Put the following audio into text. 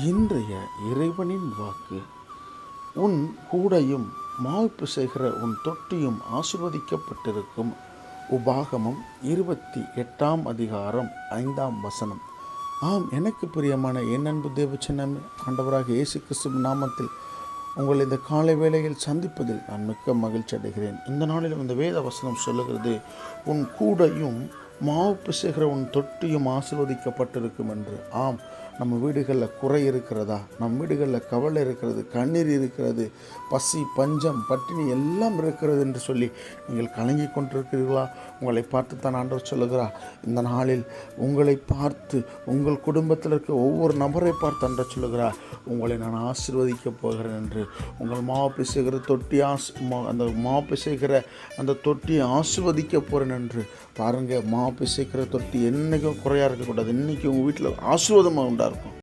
இன்றைய இறைவனின் வாக்கு, உன் கூடையும் மாவு பிசைகிற உன் தொட்டியும் ஆசீர்வதிக்கப்பட்டிருக்கும். உபாகமம் 28ஆம் அதிகாரம் 5ஆம் வசனம். ஆம், எனக்கு பிரியமான என் அன்பு தேவச்சனமே, ஆண்டவராக இயேசு கிறிஸ்துவின் நாமத்தில் உங்கள் இந்த காலை வேளையில் சந்திப்பதில் நான் மிக்க மகிழ்ச்சி அடைகிறேன். இந்த நாளில் இந்த வேத வசனம் சொல்லுகிறது, உன் கூடையும் மாவு பிசைகிற உன் தொட்டியும் ஆசீர்வதிக்கப்பட்டிருக்கும் என்று. ஆம், நம்ம வீடுகளில் குறை இருக்கிறதா? நம் வீடுகளில் கவலை இருக்கிறது, கண்ணீர் இருக்கிறது, பசி, பஞ்சம், பட்டினி எல்லாம் இருக்கிறது என்று சொல்லி நீங்கள் கலங்கி கொண்டிருக்கிறீர்களா? உங்களை பார்த்து தான் ஆண்டவர் சொல்லுகிறார், இந்த நாளில் உங்களை பார்த்து, உங்கள் குடும்பத்தில் இருக்க ஒவ்வொரு நபரை பார்த்து ஆண்டவர் சொல்லுகிறார், உங்களை நான் ஆசீர்வதிக்கப் போகிறேன் என்று. உங்கள் மாவு பிசைகிற தொட்டி அந்த மாவு பிசைகிற அந்த தொட்டியை ஆசீர்வதிக்க போகிறேன் என்று. பாருங்கள், மாவு பிசைக்கிற தொட்டி என்றைக்கும் குறையாக இருக்கக்கூடாது. இன்றைக்கி உங்கள் வீட்டில் ஆசீர்வாதமாக உண்டாயிருக்கும்.